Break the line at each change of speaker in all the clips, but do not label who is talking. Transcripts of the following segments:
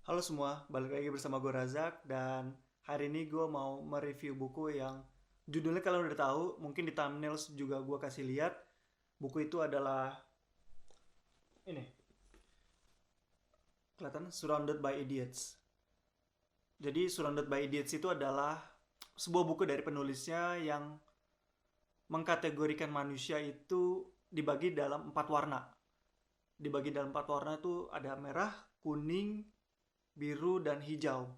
Halo semua, balik lagi bersama gue Razak dan hari ini gue mau mereview buku yang judulnya kalian udah tahu, mungkin di thumbnail juga gue kasih lihat. Buku itu adalah ini, kelihatan Surrounded by Idiots. Jadi Surrounded by Idiots itu adalah sebuah buku dari penulisnya yang mengkategorikan manusia itu dibagi dalam empat warna. Dibagi dalam empat warna itu ada merah, kuning, biru, dan hijau.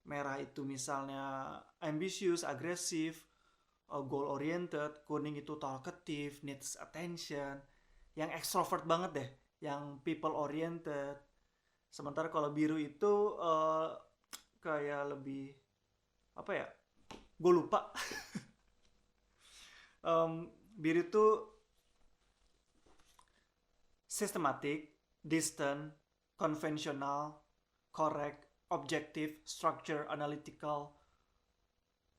Merah itu misalnya ambitious, agresif, goal oriented. Kuning itu talkative, needs attention. Yang extrovert banget deh, yang people oriented. Sementara kalau biru itu kayak lebih apa ya? Gue lupa. Biru itu systematic, distant, conventional, correct, objective, structure, analytical,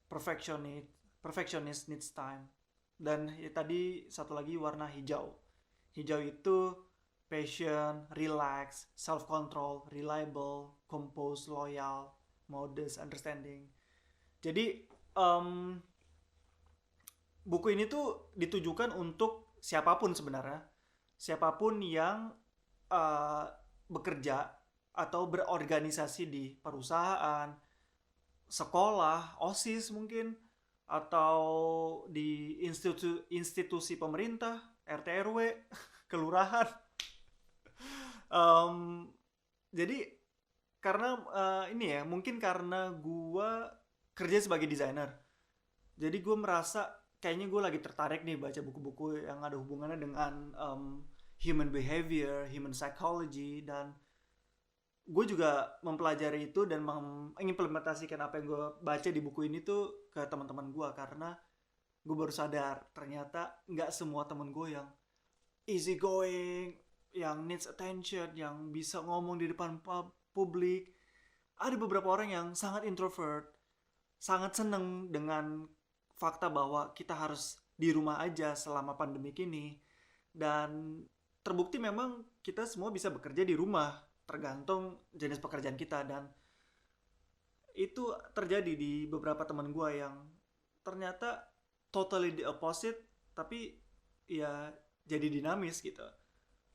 perfectionist, perfectionist needs time. Dan ya, tadi satu lagi warna hijau. Hijau itu patient, relax, self control, reliable, composed, loyal, modest, understanding. Jadi buku ini tuh ditujukan untuk siapapun sebenarnya, siapapun yang eh, bekerja atau berorganisasi di perusahaan, sekolah, OSIS mungkin, atau di institusi pemerintah, RT RW, kelurahan. Em, jadi karena ini ya, mungkin karena gua kerja sebagai desainer. Jadi gue merasa kayaknya gue lagi tertarik nih baca buku-buku yang ada hubungannya dengan human behavior, human psychology, dan gue juga mempelajari itu dan mengimplementasikan apa yang gue baca di buku ini tuh ke teman-teman gue karena gue baru sadar ternyata nggak semua teman gue yang easy going, yang needs attention, yang bisa ngomong di depan publik. Ada beberapa orang yang sangat introvert, sangat seneng dengan fakta bahwa kita harus di rumah aja selama pandemi ini. Dan terbukti memang kita semua bisa bekerja di rumah, tergantung jenis pekerjaan kita. Dan itu terjadi di beberapa teman gue yang ternyata totally the opposite, tapi ya jadi dinamis gitu.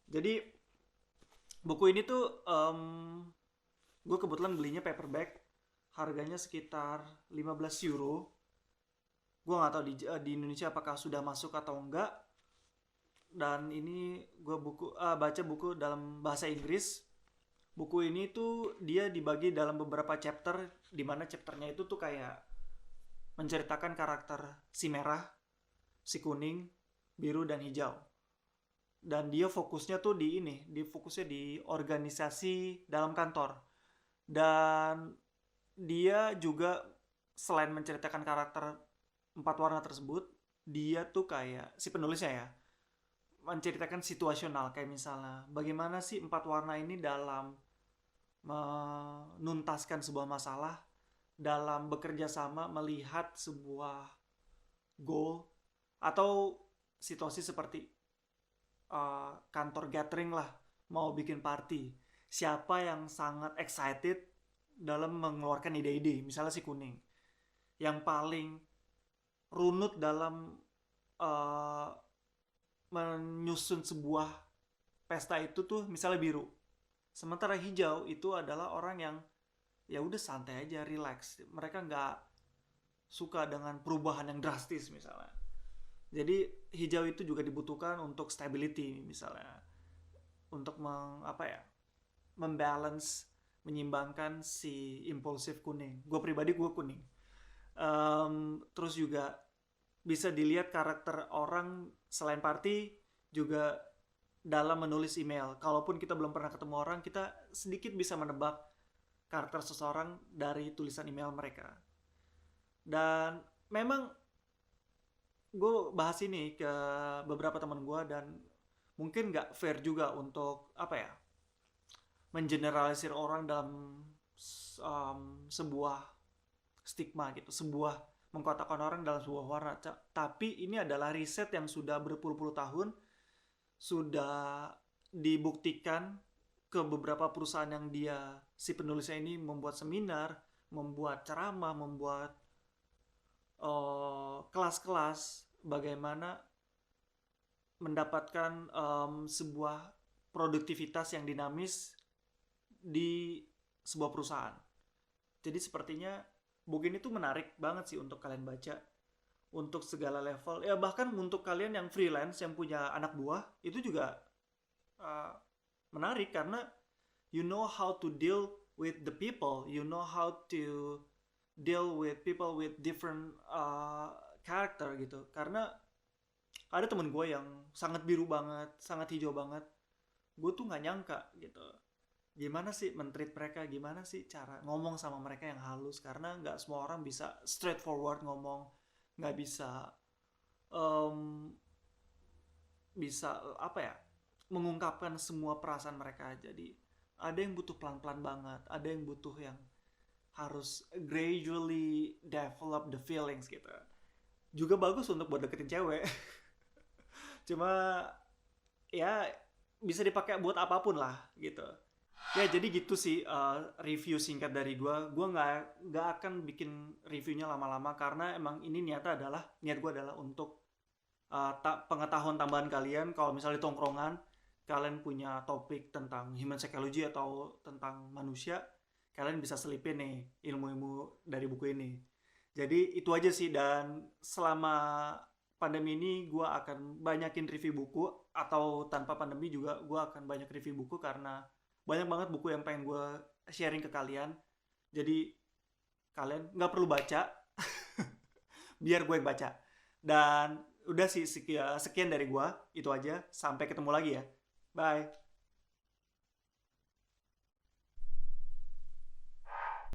Jadi buku ini tuh gue kebetulan belinya paperback, harganya sekitar 15 euro. Gue nggak tahu di Indonesia apakah sudah masuk atau enggak. Dan ini gue baca buku dalam bahasa Inggris. Buku ini tuh dia dibagi dalam beberapa chapter, di mana chapternya itu tuh kayak menceritakan karakter si merah, si kuning, biru, dan hijau. Dan dia fokusnya tuh di ini, di fokusnya di organisasi dalam kantor. Dan dia juga selain menceritakan karakter empat warna tersebut, dia tuh kayak si penulisnya ya menceritakan situasional, kayak misalnya bagaimana sih empat warna ini dalam menuntaskan sebuah masalah, dalam bekerja sama melihat sebuah goal, atau situasi seperti kantor gathering lah, mau bikin party, siapa yang sangat excited dalam mengeluarkan ide-ide, misalnya si kuning yang paling runut dalam uh, menyusun sebuah pesta itu tuh misalnya biru. Sementara hijau itu adalah orang yang ya udah santai aja, relax. Mereka nggak suka dengan perubahan yang drastis misalnya. Jadi hijau itu juga dibutuhkan untuk stability misalnya, untuk apa ya, membalance, menyimbangkan si impulsif kuning. Gue pribadi gue kuning. Terus juga bisa dilihat karakter orang selain party juga dalam menulis email. Kalaupun kita belum pernah ketemu orang, kita sedikit bisa menebak karakter seseorang dari tulisan email mereka. Dan memang gue bahas ini ke beberapa teman gue dan mungkin nggak fair juga untuk apa ya, mengeneralisir orang dalam sebuah stigma gitu, sebuah mengkotakkan orang dalam sebuah warna. Tapi ini adalah riset yang sudah berpuluh-puluh tahun, sudah dibuktikan ke beberapa perusahaan yang si penulisnya ini membuat seminar, membuat ceramah, membuat kelas-kelas bagaimana mendapatkan sebuah produktivitas yang dinamis di sebuah perusahaan. Jadi sepertinya buku ini tuh menarik banget sih untuk kalian baca, untuk segala level. Ya bahkan untuk kalian yang freelance, yang punya anak buah, itu juga uh, menarik karena you know how to deal with the people, you know how to deal with people with different character gitu. Karena ada temen gue yang sangat biru banget, sangat hijau banget. Gue tuh nggak nyangka gitu. Gimana sih mentreat mereka, gimana sih cara ngomong sama mereka yang halus. Karena nggak semua orang bisa straightforward ngomong, nggak bisa em, bisa apa ya, mengungkapkan semua perasaan mereka. Jadi ada yang butuh pelan-pelan banget, ada yang butuh yang harus gradually develop the feelings gitu. Juga bagus untuk buat deketin cewek. Cuma ya bisa dipakai buat apapun lah gitu. Ya jadi gitu sih review singkat dari gue nggak akan bikin reviewnya lama-lama karena emang ini niat gue adalah untuk pengetahuan tambahan kalian. Kalau misalnya di tongkrongan kalian punya topik tentang human psychology atau tentang manusia, kalian bisa selipin nih ilmu-ilmu dari buku ini. Jadi itu aja sih, dan selama pandemi ini gue akan banyakin review buku, atau tanpa pandemi juga gue akan banyak review buku karena banyak banget buku yang pengen gue sharing ke kalian. Jadi kalian nggak perlu baca, biar gue yang baca. Dan udah sih sekian dari gue, itu aja. Sampai ketemu lagi ya. Bye.